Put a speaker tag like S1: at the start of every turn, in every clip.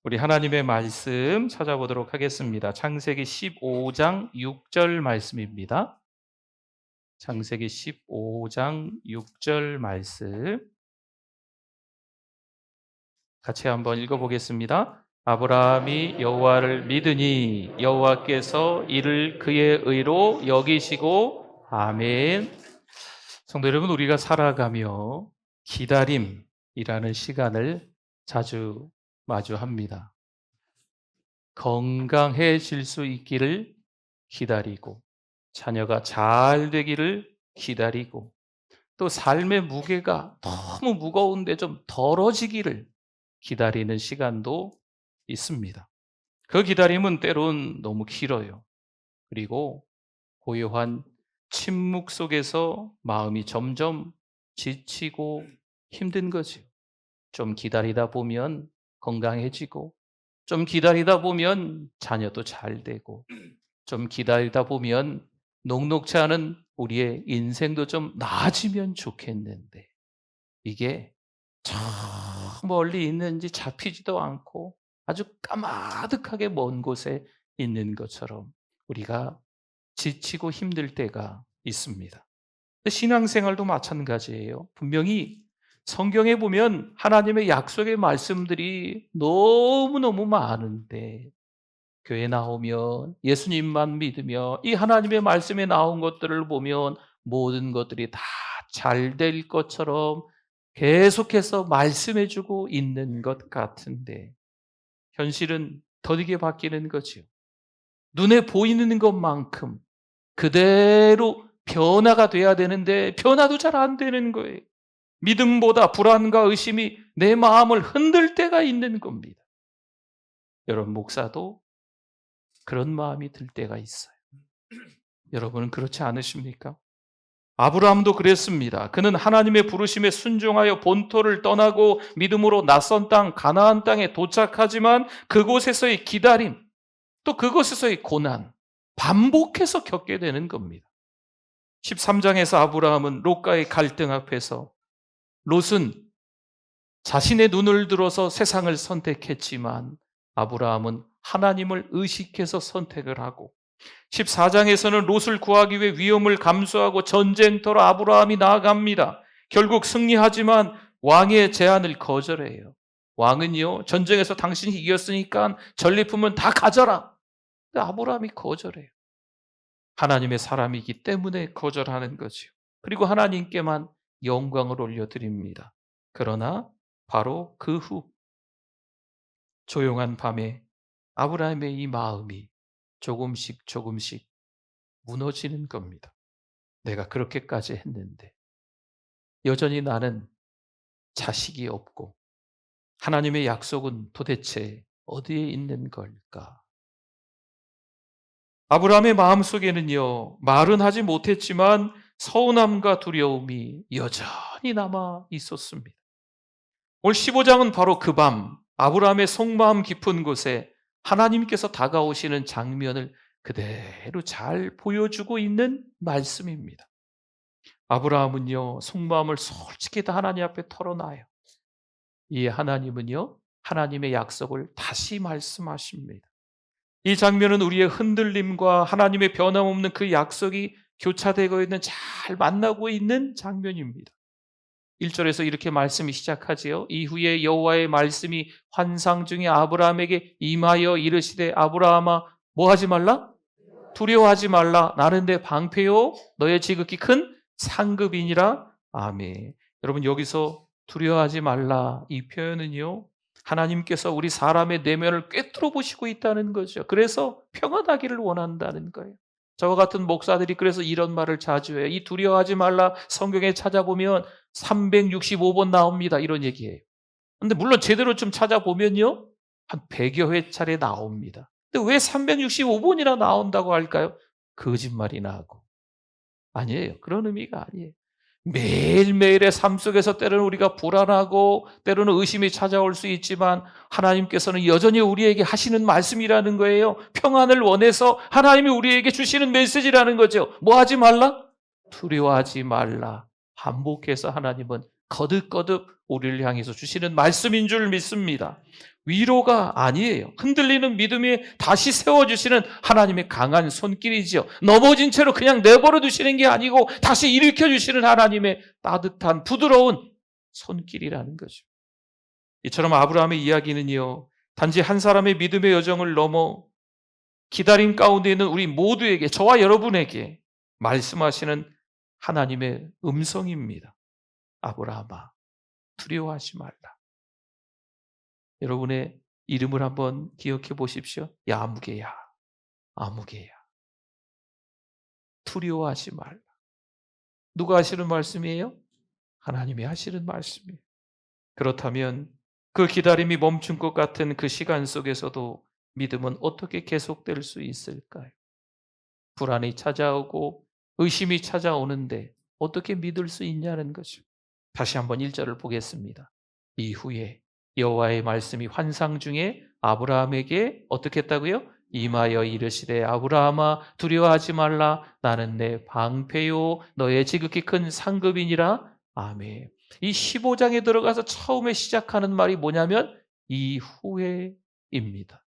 S1: 우리 하나님의 말씀 찾아보도록 하겠습니다. 창세기 15장 6절 말씀입니다. 창세기 15장 6절 말씀 같이 한번 읽어보겠습니다. 아브라함이 여호와를 믿으니 여호와께서 이를 그의 의로 여기시고 아멘. 성도 여러분, 우리가 살아가며 기다림이라는 시간을 자주 마주합니다. 건강해질 수 있기를 기다리고, 자녀가 잘 되기를 기다리고, 또 삶의 무게가 너무 무거운데 좀 덜어지기를 기다리는 시간도 있습니다. 그 기다림은 때론 너무 길어요. 그리고 고요한 침묵 속에서 마음이 점점 지치고 힘든 거죠. 좀 기다리다 보면 건강해지고, 좀 기다리다 보면 자녀도 잘 되고, 좀 기다리다 보면 녹록지 않은 우리의 인생도 좀 나아지면 좋겠는데, 이게 저 멀리 있는지 잡히지도 않고 아주 까마득하게 먼 곳에 있는 것처럼 우리가 지치고 힘들 때가 있습니다. 신앙생활도 마찬가지예요. 분명히 성경에 보면 하나님의 약속의 말씀들이 너무너무 많은데, 교회 나오면 예수님만 믿으며 이 하나님의 말씀에 나온 것들을 보면 모든 것들이 다 잘 될 것처럼 계속해서 말씀해 주고 있는 것 같은데, 현실은 더디게 바뀌는 거죠. 눈에 보이는 것만큼 그대로 변화가 돼야 되는데 변화도 잘 안 되는 거예요. 믿음보다 불안과 의심이 내 마음을 흔들 때가 있는 겁니다. 여러분, 목사도 그런 마음이 들 때가 있어요. 여러분은 그렇지 않으십니까? 아브라함도 그랬습니다. 그는 하나님의 부르심에 순종하여 본토를 떠나고 믿음으로 낯선 땅 가나안 땅에 도착하지만 그곳에서의 기다림, 또 그곳에서의 고난, 반복해서 겪게 되는 겁니다. 13장에서 아브라함은 롯과의 갈등 앞에서, 롯은 자신의 눈을 들어서 세상을 선택했지만 아브라함은 하나님을 의식해서 선택을 하고, 14장에서는 롯을 구하기 위해 위험을 감수하고 전쟁터로 아브라함이 나아갑니다. 결국 승리하지만 왕의 제안을 거절해요. 왕은요, 전쟁에서 당신이 이겼으니까 전리품은 다 가져라. 근데 아브라함이 거절해요. 하나님의 사람이기 때문에 거절하는 거죠. 그리고 하나님께만 영광을 올려드립니다. 그러나 바로 그 후 조용한 밤에 아브라함의 이 마음이 조금씩 조금씩 무너지는 겁니다. 내가 그렇게까지 했는데 여전히 나는 자식이 없고 하나님의 약속은 도대체 어디에 있는 걸까? 아브라함의 마음속에는요, 말은 하지 못했지만 서운함과 두려움이 여전히 남아 있었습니다. 오늘 15장은 바로 그 밤 아브라함의 속마음 깊은 곳에 하나님께서 다가오시는 장면을 그대로 잘 보여주고 있는 말씀입니다. 아브라함은요, 속마음을 솔직히 다 하나님 앞에 털어놔요. 이 하나님은요, 하나님의 약속을 다시 말씀하십니다. 이 장면은 우리의 흔들림과 하나님의 변함없는 그 약속이 교차되고 있는, 잘 만나고 있는 장면입니다. 1절에서 이렇게 말씀이 시작하지요. 이후에 여호와의 말씀이 환상 중에 아브라함에게 임하여 이르시되, 아브라함아, 뭐 하지 말라? 두려워하지 말라. 나는 내 방패요 너의 지극히 큰 상급이니라. 아멘. 여러분, 여기서 두려워하지 말라, 이 표현은요, 하나님께서 우리 사람의 내면을 꿰뚫어 보시고 있다는 거죠. 그래서 평안하기를 원한다는 거예요. 저와 같은 목사들이 그래서 이런 말을 자주 해요. 이 두려워하지 말라, 성경에 찾아보면 365번 나옵니다. 이런 얘기예요. 근데 물론 제대로 좀 찾아보면요, 한 100여 회 차례 나옵니다. 근데 왜 365번이나 나온다고 할까요? 거짓말이나 하고. 아니에요. 그런 의미가 아니에요. 매일매일의 삶 속에서 때로는 우리가 불안하고 때로는 의심이 찾아올 수 있지만 하나님께서는 여전히 우리에게 하시는 말씀이라는 거예요. 평안을 원해서 하나님이 우리에게 주시는 메시지라는 거죠. 뭐 하지 말라? 두려워하지 말라. 반복해서 하나님은 거듭거듭 우리를 향해서 주시는 말씀인 줄 믿습니다. 위로가 아니에요. 흔들리는 믿음이 다시 세워주시는 하나님의 강한 손길이지요. 넘어진 채로 그냥 내버려 두시는 게 아니고 다시 일으켜주시는 하나님의 따뜻한 부드러운 손길이라는 거죠. 이처럼 아브라함의 이야기는요, 단지 한 사람의 믿음의 여정을 넘어 기다림 가운데 있는 우리 모두에게, 저와 여러분에게 말씀하시는 하나님의 음성입니다. 아브라함아, 두려워하지 말라. 여러분의 이름을 한번 기억해 보십시오. 야, 아무개야, 아무개야. 두려워하지 말라. 누가 하시는 말씀이에요? 하나님이 하시는 말씀이에요. 그렇다면 그 기다림이 멈춘 것 같은 그 시간 속에서도 믿음은 어떻게 계속될 수 있을까요? 불안이 찾아오고 의심이 찾아오는데 어떻게 믿을 수 있냐는 거죠. 다시 한번 1절을 보겠습니다. 이후에 여호와의 말씀이 환상 중에 아브라함에게 어떻게 했다고요? 임하여 이르시되 아브라함아 두려워하지 말라 나는 내 방패요 너의 지극히 큰 상급이니라. 아멘. 이 15장에 들어가서 처음에 시작하는 말이 뭐냐면 이후에입니다.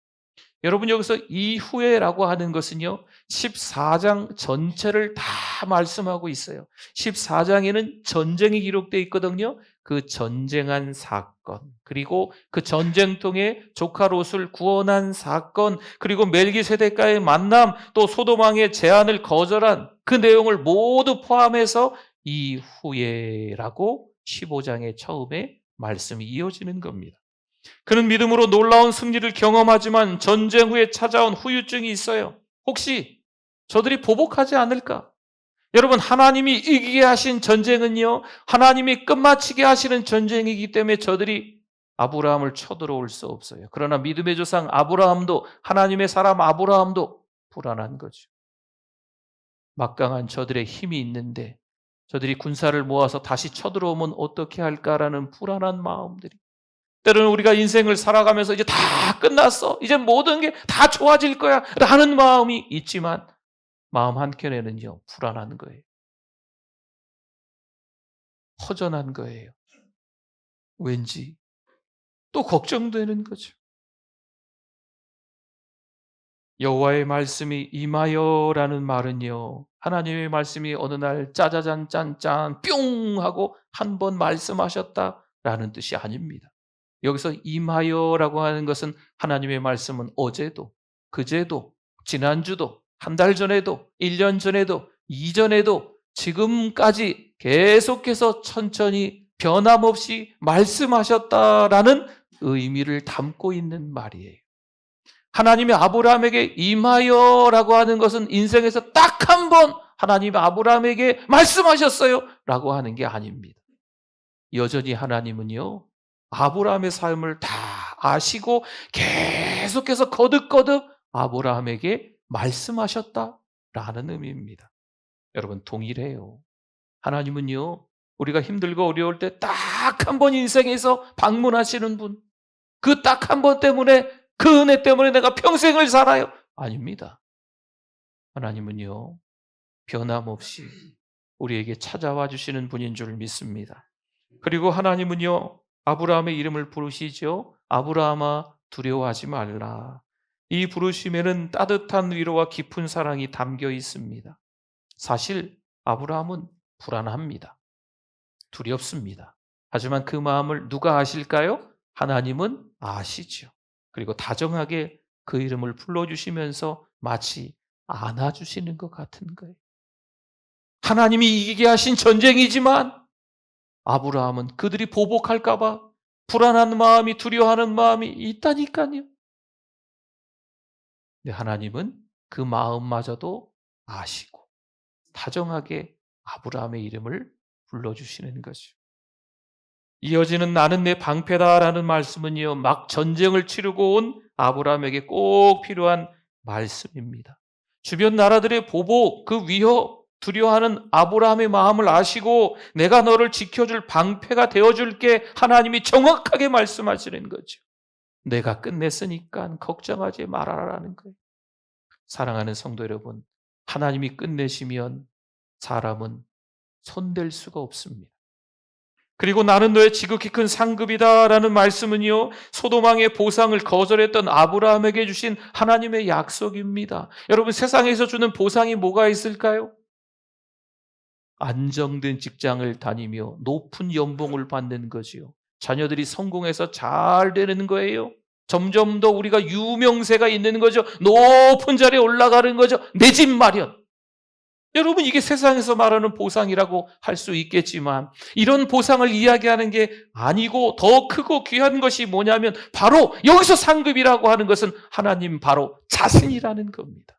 S1: 여러분 여기서 이후에라고 하는 것은요 14장 전체를 다 말씀하고 있어요. 14장에는 전쟁이 기록되어 있거든요. 그 전쟁한 사건, 그리고 그 전쟁통에 조카 롯을 구원한 사건, 그리고 멜기세덱과의 만남, 또 소돔왕의 제안을 거절한 그 내용을 모두 포함해서 이후에라고 15장의 처음에 말씀이 이어지는 겁니다. 그는 믿음으로 놀라운 승리를 경험하지만 전쟁 후에 찾아온 후유증이 있어요. 혹시 저들이 보복하지 않을까? 여러분, 하나님이 이기게 하신 전쟁은요, 하나님이 끝마치게 하시는 전쟁이기 때문에 저들이 아브라함을 쳐들어올 수 없어요. 그러나 믿음의 조상 아브라함도, 하나님의 사람 아브라함도 불안한 거죠. 막강한 저들의 힘이 있는데 저들이 군사를 모아서 다시 쳐들어오면 어떻게 할까라는 불안한 마음들이, 때로는 우리가 인생을 살아가면서 이제 다 끝났어, 이제 모든 게 다 좋아질 거야 라는 마음이 있지만 마음 한켠에는요 불안한 거예요. 허전한 거예요. 왠지 또 걱정되는 거죠. 여호와의 말씀이 임하여라는 말은요, 하나님의 말씀이 어느 날 짜자잔 짠짠 뿅 하고 한 번 말씀하셨다라는 뜻이 아닙니다. 여기서 임하여라고 하는 것은 하나님의 말씀은 어제도, 그제도, 지난주도, 한 달 전에도, 1년 전에도, 이전에도, 지금까지 계속해서 천천히 변함없이 말씀하셨다라는 의미를 담고 있는 말이에요. 하나님이 아브라함에게 임하여라고 하는 것은 인생에서 딱 한 번 하나님이 아브라함에게 말씀하셨어요 라고 하는 게 아닙니다. 여전히 하나님은요 아브라함의 삶을 다 아시고 계속해서 거듭거듭 아브라함에게 말씀하셨다라는 의미입니다. 여러분, 동일해요. 하나님은요 우리가 힘들고 어려울 때 딱 한 번 인생에서 방문하시는 분, 그 딱 한 번 때문에, 그 은혜 때문에 내가 평생을 살아요. 아닙니다. 하나님은요 변함없이 우리에게 찾아와 주시는 분인 줄 믿습니다. 그리고 하나님은요 아브라함의 이름을 부르시죠. 아브라함아 두려워하지 말라. 이 부르심에는 따뜻한 위로와 깊은 사랑이 담겨 있습니다. 사실 아브라함은 불안합니다. 두렵습니다. 하지만 그 마음을 누가 아실까요? 하나님은 아시죠. 그리고 다정하게 그 이름을 불러주시면서 마치 안아주시는 것 같은 거예요. 하나님이 이기게 하신 전쟁이지만 아브라함은 그들이 보복할까 봐 불안한 마음이, 두려워하는 마음이 있다니까요. 근데 하나님은 그 마음마저도 아시고 다정하게 아브라함의 이름을 불러주시는 거죠. 이어지는 나는 내 방패다라는 말씀은요 막 전쟁을 치르고 온 아브라함에게 꼭 필요한 말씀입니다. 주변 나라들의 보복, 그 위협, 두려워하는 아브라함의 마음을 아시고 내가 너를 지켜줄 방패가 되어줄게, 하나님이 정확하게 말씀하시는 거죠. 내가 끝냈으니까 걱정하지 말아라는 거예요. 사랑하는 성도 여러분, 하나님이 끝내시면 사람은 손댈 수가 없습니다. 그리고 나는 너의 지극히 큰 상급이다라는 말씀은요, 소돔왕의 보상을 거절했던 아브라함에게 주신 하나님의 약속입니다. 여러분, 세상에서 주는 보상이 뭐가 있을까요? 안정된 직장을 다니며 높은 연봉을 받는 거지요. 자녀들이 성공해서 잘 되는 거예요. 점점 더 우리가 유명세가 있는 거죠. 높은 자리에 올라가는 거죠. 내 집 마련. 여러분, 이게 세상에서 말하는 보상이라고 할 수 있겠지만 이런 보상을 이야기하는 게 아니고 더 크고 귀한 것이 뭐냐면 바로 여기서 상급이라고 하는 것은 하나님 바로 자신이라는 겁니다.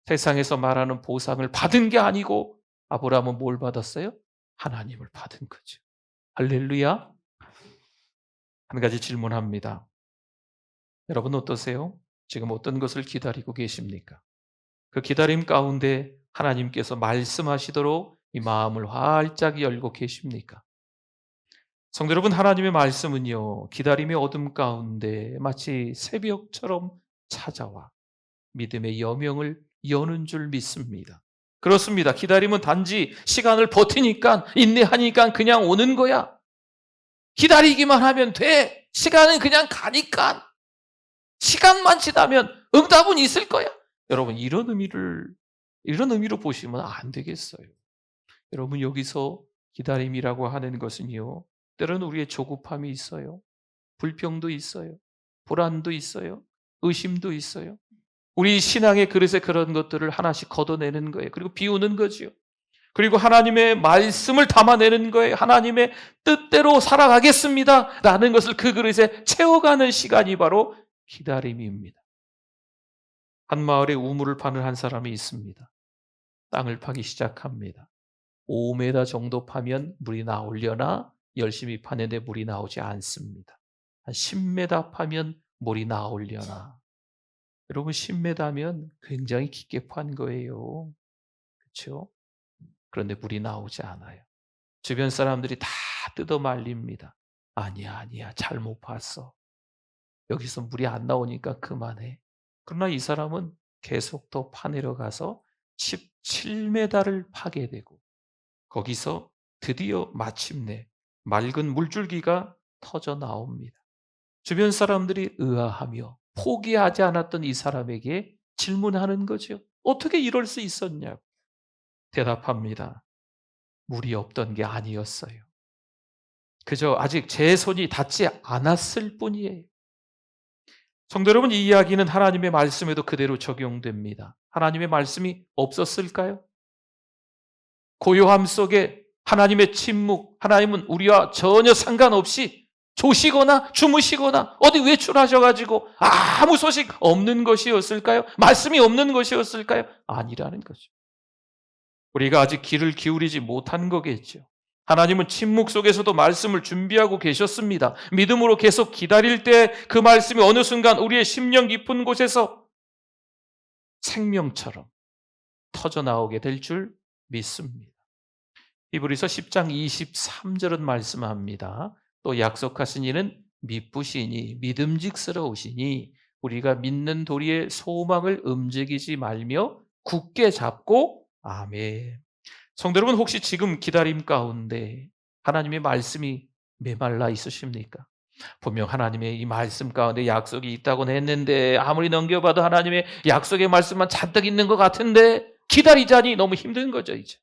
S1: 세상에서 말하는 보상을 받은 게 아니고 아브라함은 뭘 받았어요? 하나님을 받은 거죠. 할렐루야. 한 가지 질문합니다. 여러분 어떠세요? 지금 어떤 것을 기다리고 계십니까? 그 기다림 가운데 하나님께서 말씀하시도록 이 마음을 활짝 열고 계십니까? 성도 여러분, 하나님의 말씀은요, 기다림의 어둠 가운데 마치 새벽처럼 찾아와 믿음의 여명을 여는 줄 믿습니다. 그렇습니다. 기다림은 단지 시간을 버티니까, 인내하니까 그냥 오는 거야. 기다리기만 하면 돼. 시간은 그냥 가니까. 시간만 지나면 응답은 있을 거야. 여러분, 이런 의미로 보시면 안 되겠어요. 여러분, 여기서 기다림이라고 하는 것은요, 때로는 우리의 조급함이 있어요. 불평도 있어요. 불안도 있어요. 의심도 있어요. 우리 신앙의 그릇에 그런 것들을 하나씩 걷어내는 거예요. 그리고 비우는 거지요. 그리고 하나님의 말씀을 담아내는 거예요. 하나님의 뜻대로 살아가겠습니다 라는 것을 그 그릇에 채워가는 시간이 바로 기다림입니다. 한 마을에 우물을 파는 한 사람이 있습니다. 땅을 파기 시작합니다. 5m 정도 파면 물이 나오려나 열심히 파는데 물이 나오지 않습니다. 한 10m 파면 물이 나오려나. 여러분, 10m면 굉장히 깊게 판 거예요. 그렇죠? 그런데 물이 나오지 않아요. 주변 사람들이 다 뜯어 말립니다. 아니야, 잘못 봤어. 여기서 물이 안 나오니까 그만해. 그러나 이 사람은 계속 더 파내려가서 17m를 파게 되고 거기서 드디어 마침내 맑은 물줄기가 터져 나옵니다. 주변 사람들이 의아하며 포기하지 않았던 이 사람에게 질문하는 거죠. 어떻게 이럴 수 있었냐고. 대답합니다. 물이 없던 게 아니었어요. 그저 아직 제 손이 닿지 않았을 뿐이에요. 성도 여러분, 이 이야기는 하나님의 말씀에도 그대로 적용됩니다. 하나님의 말씀이 없었을까요? 고요함 속에 하나님의 침묵, 하나님은 우리와 전혀 상관없이 조시거나 주무시거나 어디 외출하셔가지고 아무 소식 없는 것이었을까요? 말씀이 없는 것이었을까요? 아니라는 거죠. 우리가 아직 귀를 기울이지 못한 거겠죠. 하나님은 침묵 속에서도 말씀을 준비하고 계셨습니다. 믿음으로 계속 기다릴 때 그 말씀이 어느 순간 우리의 심령 깊은 곳에서 생명처럼 터져나오게 될 줄 믿습니다. 히브리서 10장 23절은 말씀합니다. 또 약속하신 이는 미쁘시니 믿음직스러우시니 우리가 믿는 도리의 소망을 움직이지 말며 굳게 잡고 아멘. 성도 여러분, 혹시 지금 기다림 가운데 하나님의 말씀이 메말라 있으십니까? 분명 하나님의 이 말씀 가운데 약속이 있다고는 했는데 아무리 넘겨봐도 하나님의 약속의 말씀만 잔뜩 있는 것 같은데 기다리자니 너무 힘든 거죠. 이제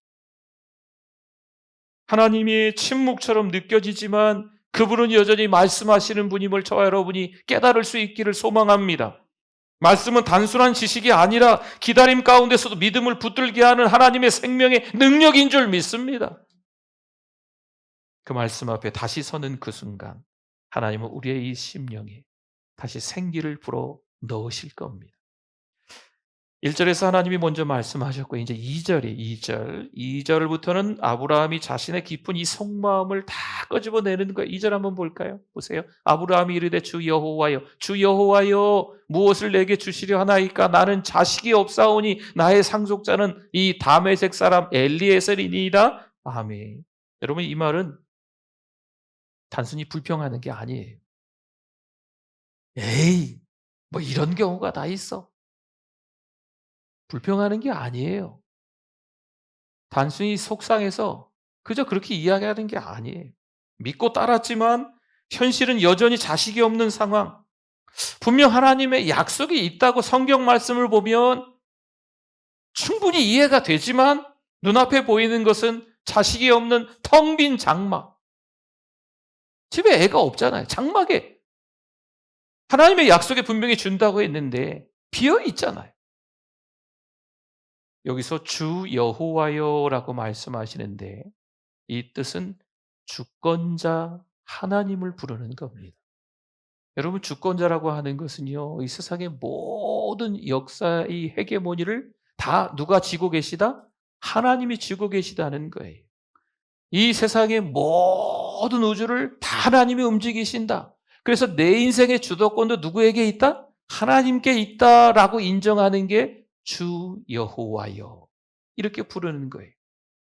S1: 하나님이 침묵처럼 느껴지지만 그분은 여전히 말씀하시는 분임을 저와 여러분이 깨달을 수 있기를 소망합니다. 말씀은 단순한 지식이 아니라 기다림 가운데서도 믿음을 붙들게 하는 하나님의 생명의 능력인 줄 믿습니다. 그 말씀 앞에 다시 서는 그 순간 하나님은 우리의 이 심령에 다시 생기를 불어 넣으실 겁니다. 1절에서 하나님이 먼저 말씀하셨고 이제 2절부터는 아브라함이 자신의 깊은 이 속마음을 다 끄집어내는 거예요. 2절 한번 볼까요? 보세요. 아브라함이 이르되 주 여호와여 무엇을 내게 주시려 하나이까? 나는 자식이 없사오니 나의 상속자는 이 다메섹 사람 엘리에셀이니이다. 아멘. 여러분, 이 말은 단순히 불평하는 게 아니에요. 에이, 뭐 이런 경우가 다 있어. 불평하는 게 아니에요. 단순히 속상해서 그저 그렇게 이야기하는 게 아니에요. 믿고 따랐지만 현실은 여전히 자식이 없는 상황. 분명 하나님의 약속이 있다고 성경 말씀을 보면 충분히 이해가 되지만 눈앞에 보이는 것은 자식이 없는 텅 빈 장막. 집에 애가 없잖아요. 장막에 하나님의 약속에 분명히 준다고 했는데 비어 있잖아요. 여기서 주 여호와여라고 말씀하시는데 이 뜻은 주권자 하나님을 부르는 겁니다. 여러분, 주권자라고 하는 것은요, 이 세상의 모든 역사의 헤게모니를 다 누가 쥐고 계시다? 하나님이 쥐고 계시다는 거예요. 이 세상의 모든 우주를 다 하나님이 움직이신다. 그래서 내 인생의 주도권도 누구에게 있다? 하나님께 있다라고 인정하는 게 주 여호와여. 이렇게 부르는 거예요.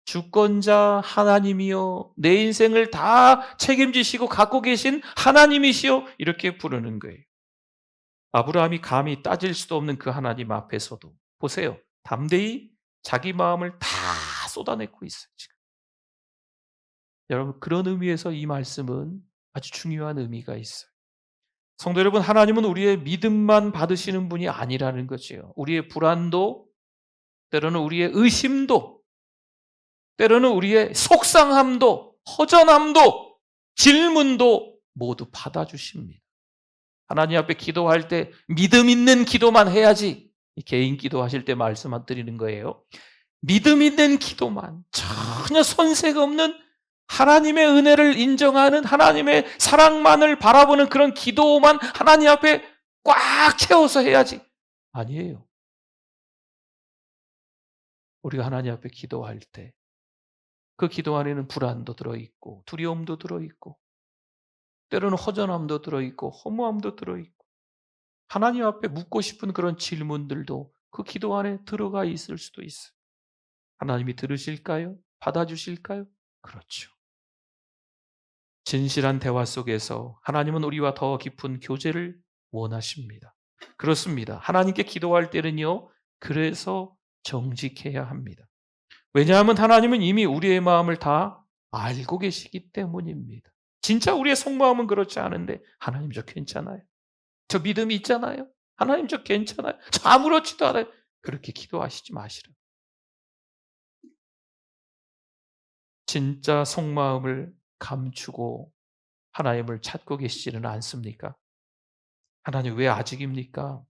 S1: 주권자 하나님이요, 내 인생을 다 책임지시고 갖고 계신 하나님이시요, 이렇게 부르는 거예요. 아브라함이 감히 따질 수도 없는 그 하나님 앞에서도 보세요. 담대히 자기 마음을 다 쏟아내고 있어요, 지금. 여러분, 그런 의미에서 이 말씀은 아주 중요한 의미가 있어요. 성도 여러분, 하나님은 우리의 믿음만 받으시는 분이 아니라는 거지요. 우리의 불안도, 때로는 우리의 의심도, 때로는 우리의 속상함도, 허전함도, 질문도 모두 받아주십니다. 하나님 앞에 기도할 때 믿음 있는 기도만 해야지. 개인 기도하실 때 말씀 드리는 거예요. 믿음 있는 기도만, 전혀 손색 없는 하나님의 은혜를 인정하는 하나님의 사랑만을 바라보는 그런 기도만 하나님 앞에 꽉 채워서 해야지. 아니에요. 우리가 하나님 앞에 기도할 때 그 기도 안에는 불안도 들어있고 두려움도 들어있고 때로는 허전함도 들어있고 허무함도 들어있고 하나님 앞에 묻고 싶은 그런 질문들도 그 기도 안에 들어가 있을 수도 있어요. 하나님이 들으실까요? 받아주실까요? 그렇죠. 진실한 대화 속에서 하나님은 우리와 더 깊은 교제를 원하십니다. 그렇습니다. 하나님께 기도할 때는요, 그래서 정직해야 합니다. 왜냐하면 하나님은 이미 우리의 마음을 다 알고 계시기 때문입니다. 진짜 우리의 속마음은 그렇지 않은데 하나님 저 괜찮아요. 저 믿음이 있잖아요. 하나님 저 괜찮아요. 저 아무렇지도 않아요. 그렇게 기도하시지 마시라. 진짜 속마음을 감추고 하나님을 찾고 계시지는 않습니까? 하나님 왜 아직입니까?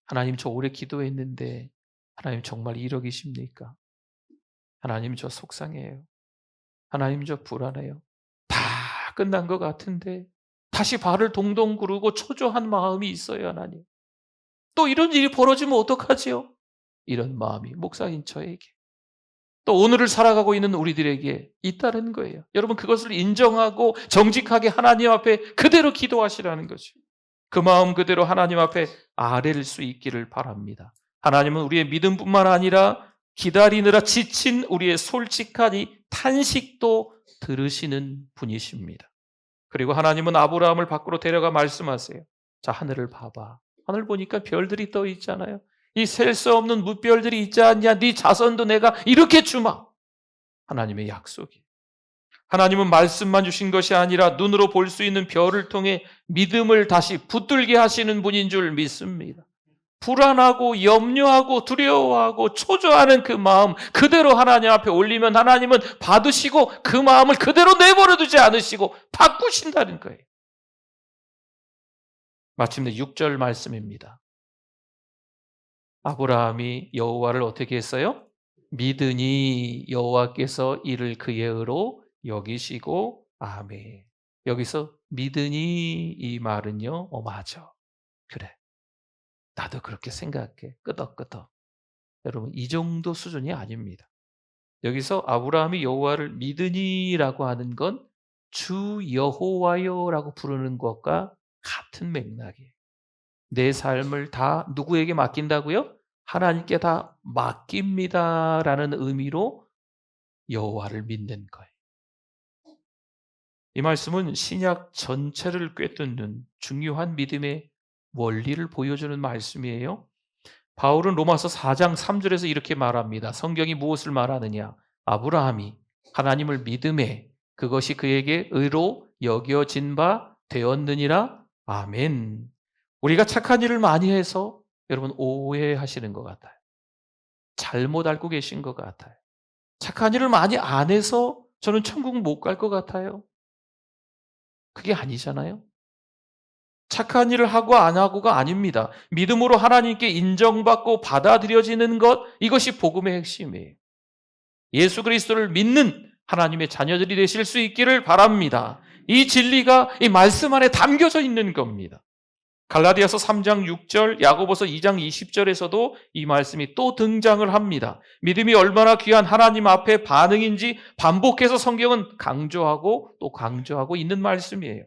S1: 하나님 저 오래 기도했는데 하나님 정말 이러기십니까? 하나님 저 속상해요. 하나님 저 불안해요. 다 끝난 것 같은데 다시 발을 동동 구르고 초조한 마음이 있어요. 하나님. 또 이런 일이 벌어지면 어떡하지요? 이런 마음이 목사인 저에게 또 오늘을 살아가고 있는 우리들에게 있다는 거예요. 여러분, 그것을 인정하고 정직하게 하나님 앞에 그대로 기도하시라는 거죠. 그 마음 그대로 하나님 앞에 아뢰를 수 있기를 바랍니다. 하나님은 우리의 믿음뿐만 아니라 기다리느라 지친 우리의 솔직한 이 탄식도 들으시는 분이십니다. 그리고 하나님은 아브라함을 밖으로 데려가 말씀하세요. 자, 하늘을 봐봐. 하늘 보니까 별들이 떠 있잖아요. 이 셀 수 없는 무별들이 있지 않냐? 네 자손도 내가 이렇게 주마. 하나님의 약속이. 하나님은 말씀만 주신 것이 아니라 눈으로 볼 수 있는 별을 통해 믿음을 다시 붙들게 하시는 분인 줄 믿습니다. 불안하고 염려하고 두려워하고 초조하는 그 마음 그대로 하나님 앞에 올리면 하나님은 받으시고 그 마음을 그대로 내버려 두지 않으시고 바꾸신다는 거예요. 마침내 6절 말씀입니다. 아브라함이 여호와를 어떻게 했어요? 믿으니 여호와께서 이를 그의 의로 여기시고 아멘. 여기서 믿으니 이 말은요, 맞아. 그래. 나도 그렇게 생각해. 끄덕끄덕. 여러분, 이 정도 수준이 아닙니다. 여기서 아브라함이 여호와를 믿으니라고 하는 건 주 여호와여라고 부르는 것과 같은 맥락이에요. 내 삶을 다 누구에게 맡긴다고요? 하나님께 다 맡깁니다라는 의미로 여호와를 믿는 거예요. 이 말씀은 신약 전체를 꿰뚫는 중요한 믿음의 원리를 보여주는 말씀이에요. 바울은 로마서 4장 3절에서 이렇게 말합니다. 성경이 무엇을 말하느냐? 아브라함이 하나님을 믿음에 그것이 그에게 의로 여겨진 바 되었느니라. 아멘. 우리가 착한 일을 많이 해서 여러분 오해하시는 것 같아요. 잘못 알고 계신 것 같아요. 착한 일을 많이 안 해서 저는 천국 못 갈 것 같아요. 그게 아니잖아요. 착한 일을 하고 안 하고가 아닙니다. 믿음으로 하나님께 인정받고 받아들여지는 것, 이것이 복음의 핵심이에요. 예수 그리스도를 믿는 하나님의 자녀들이 되실 수 있기를 바랍니다. 이 진리가 이 말씀 안에 담겨져 있는 겁니다. 갈라디아서 3장 6절, 야고보서 2장 20절에서도 이 말씀이 또 등장을 합니다. 믿음이 얼마나 귀한 하나님 앞에 반응인지 반복해서 성경은 강조하고 또 강조하고 있는 말씀이에요.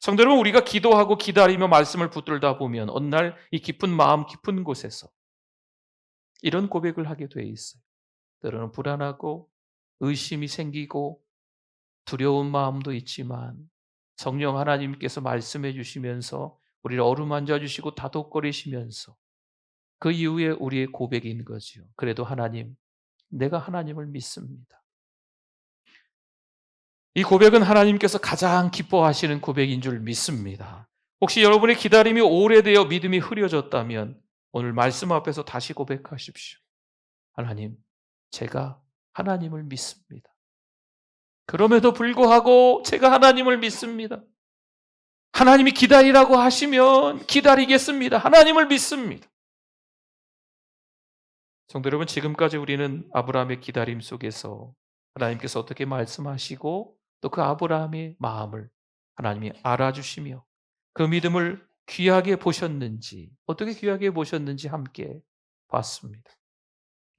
S1: 성도 여러분, 우리가 기도하고 기다리며 말씀을 붙들다 보면 어느 날 이 깊은 마음 깊은 곳에서 이런 고백을 하게 돼 있어요. 때로는 불안하고 의심이 생기고 두려운 마음도 있지만 성령 하나님께서 말씀해 주시면서 우리를 어루만져 주시고 다독거리시면서 그 이후에 우리의 고백인 거죠. 그래도 하나님, 내가 하나님을 믿습니다. 이 고백은 하나님께서 가장 기뻐하시는 고백인 줄 믿습니다. 혹시 여러분의 기다림이 오래되어 믿음이 흐려졌다면 오늘 말씀 앞에서 다시 고백하십시오. 하나님, 제가 하나님을 믿습니다. 그럼에도 불구하고 제가 하나님을 믿습니다. 하나님이 기다리라고 하시면 기다리겠습니다. 하나님을 믿습니다. 성도 여러분, 지금까지 우리는 아브라함의 기다림 속에서 하나님께서 어떻게 말씀하시고 또 그 아브라함의 마음을 하나님이 알아주시며 그 믿음을 귀하게 보셨는지, 어떻게 귀하게 보셨는지 함께 봤습니다.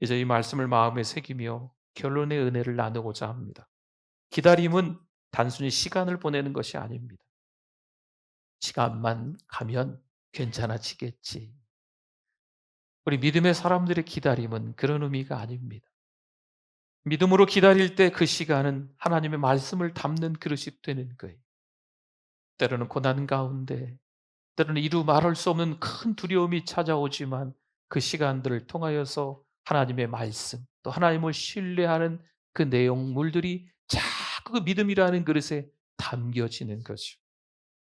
S1: 이제 이 말씀을 마음에 새기며 결론의 은혜를 나누고자 합니다. 기다림은 단순히 시간을 보내는 것이 아닙니다. 시간만 가면 괜찮아지겠지. 우리 믿음의 사람들의 기다림은 그런 의미가 아닙니다. 믿음으로 기다릴 때 그 시간은 하나님의 말씀을 담는 그릇이 되는 거예요. 때로는 고난 가운데, 때로는 이루 말할 수 없는 큰 두려움이 찾아오지만 그 시간들을 통하여서 하나님의 말씀, 또 하나님을 신뢰하는 그 내용물들이 자꾸 그 믿음이라는 그릇에 담겨지는 거죠.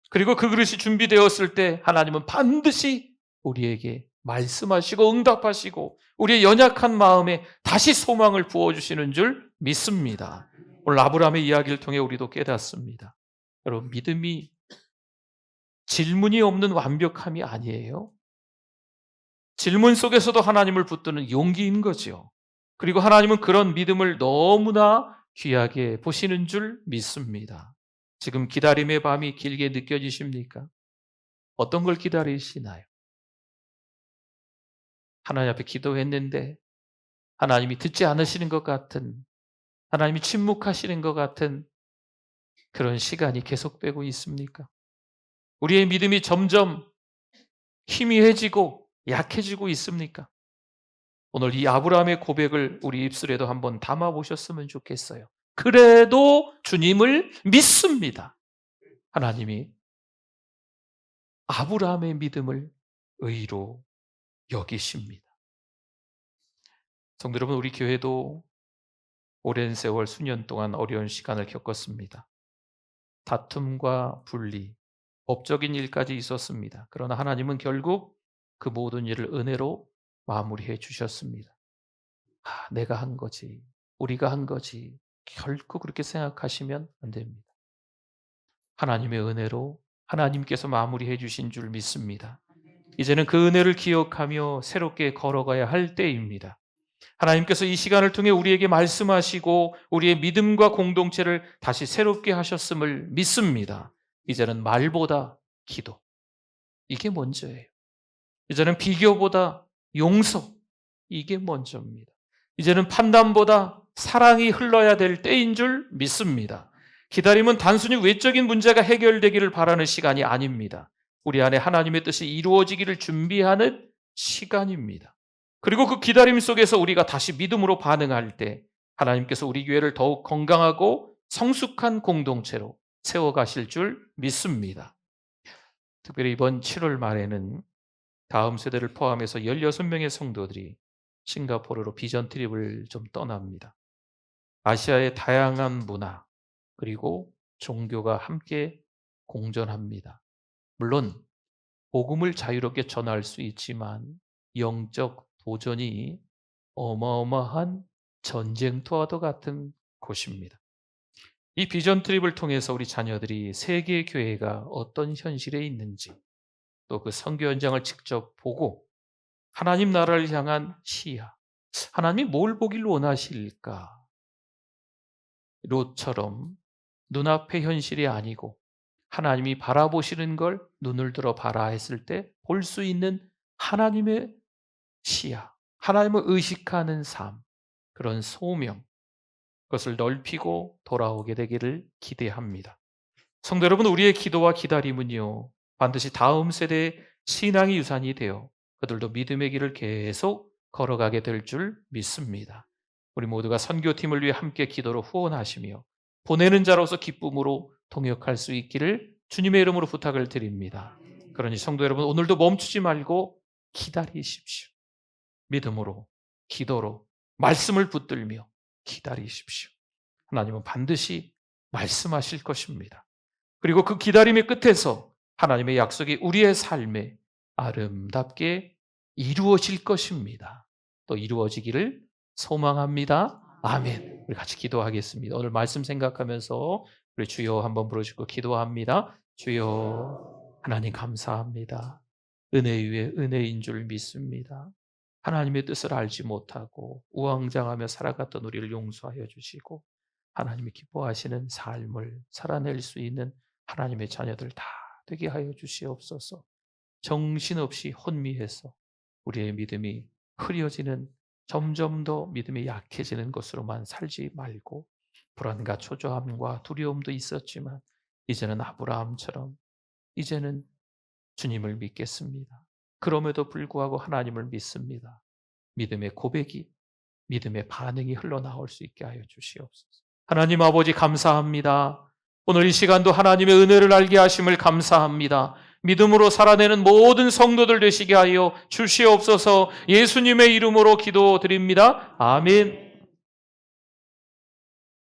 S1: 그리고 그 그릇이 준비되었을 때 하나님은 반드시 우리에게 말씀하시고 응답하시고 우리의 연약한 마음에 다시 소망을 부어주시는 줄 믿습니다. 오늘 아브라함의 이야기를 통해 우리도 깨닫습니다. 여러분, 믿음이 질문이 없는 완벽함이 아니에요. 질문 속에서도 하나님을 붙드는 용기인 거죠. 그리고 하나님은 그런 믿음을 너무나 귀하게 보시는 줄 믿습니다. 지금 기다림의 밤이 길게 느껴지십니까? 어떤 걸 기다리시나요? 하나님 앞에 기도했는데 하나님이 듣지 않으시는 것 같은, 하나님이 침묵하시는 것 같은 그런 시간이 계속되고 있습니까? 우리의 믿음이 점점 희미해지고 약해지고 있습니까? 오늘 이 아브라함의 고백을 우리 입술에도 한번 담아보셨으면 좋겠어요. 그래도 주님을 믿습니다. 하나님이 아브라함의 믿음을 의로 여기십니다. 성도 여러분, 우리 교회도 오랜 세월 수년 동안 어려운 시간을 겪었습니다. 다툼과 분리, 법적인 일까지 있었습니다. 그러나 하나님은 결국 그 모든 일을 은혜로 마무리해 주셨습니다. 내가 한 거지, 우리가 한 거지, 결코 그렇게 생각하시면 안 됩니다. 하나님의 은혜로 하나님께서 마무리해 주신 줄 믿습니다. 이제는 그 은혜를 기억하며 새롭게 걸어가야 할 때입니다. 하나님께서 이 시간을 통해 우리에게 말씀하시고 우리의 믿음과 공동체를 다시 새롭게 하셨음을 믿습니다. 이제는 말보다 기도, 이게 먼저예요. 이제는 비교보다 용서, 이게 먼저입니다. 이제는 판단보다 사랑이 흘러야 될 때인 줄 믿습니다. 기다림은 단순히 외적인 문제가 해결되기를 바라는 시간이 아닙니다. 우리 안에 하나님의 뜻이 이루어지기를 준비하는 시간입니다. 그리고 그 기다림 속에서 우리가 다시 믿음으로 반응할 때 하나님께서 우리 교회를 더욱 건강하고 성숙한 공동체로 세워가실 줄 믿습니다. 특별히 이번 7월 말에는 다음 세대를 포함해서 16명의 성도들이 싱가포르로 비전 트립을 좀 떠납니다. 아시아의 다양한 문화 그리고 종교가 함께 공존합니다. 물론 복음을 자유롭게 전할 수 있지만 영적 도전이 어마어마한 전쟁터와도 같은 곳입니다. 이 비전 트립을 통해서 우리 자녀들이 세계 교회가 어떤 현실에 있는지 또 그 선교 현장을 직접 보고 하나님 나라를 향한 시야, 하나님이 뭘 보길 원하실까? 롯처럼 눈앞의 현실이 아니고 하나님이 바라보시는 걸 눈을 들어 봐라 했을 때 볼 수 있는 하나님의 시야, 하나님을 의식하는 삶, 그런 소명, 그것을 넓히고 돌아오게 되기를 기대합니다. 성도 여러분, 우리의 기도와 기다림은요, 반드시 다음 세대의 신앙의 유산이 되어 그들도 믿음의 길을 계속 걸어가게 될 줄 믿습니다. 우리 모두가 선교팀을 위해 함께 기도로 후원하시며 보내는 자로서 기쁨으로 동역할 수 있기를 주님의 이름으로 부탁을 드립니다. 그러니 성도 여러분, 오늘도 멈추지 말고 기다리십시오. 믿음으로, 기도로, 말씀을 붙들며 기다리십시오. 하나님은 반드시 말씀하실 것입니다. 그리고 그 기다림의 끝에서 하나님의 약속이 우리의 삶에 아름답게 이루어질 것입니다. 또 이루어지기를 소망합니다. 아멘. 우리 같이 기도하겠습니다. 오늘 말씀 생각하면서 우리 주여 한번 부르시고 기도합니다. 주여, 하나님 감사합니다. 은혜 위에 은혜인 줄 믿습니다. 하나님의 뜻을 알지 못하고 우왕좌왕하며 살아갔던 우리를 용서하여 주시고 하나님이 기뻐하시는 삶을 살아낼 수 있는 하나님의 자녀들 다 되게 하여 주시옵소서. 정신없이 혼미해서 우리의 믿음이 흐려지는, 점점 더 믿음이 약해지는 것으로만 살지 말고 불안과 초조함과 두려움도 있었지만 이제는 아브라함처럼 이제는 주님을 믿겠습니다. 그럼에도 불구하고 하나님을 믿습니다. 믿음의 고백이, 믿음의 반응이 흘러나올 수 있게 하여 주시옵소서. 하나님 아버지 감사합니다. 오늘 이 시간도 하나님의 은혜를 알게 하심을 감사합니다. 믿음으로 살아내는 모든 성도들 되시게 하여 주시옵소서. 예수님의 이름으로 기도드립니다. 아멘.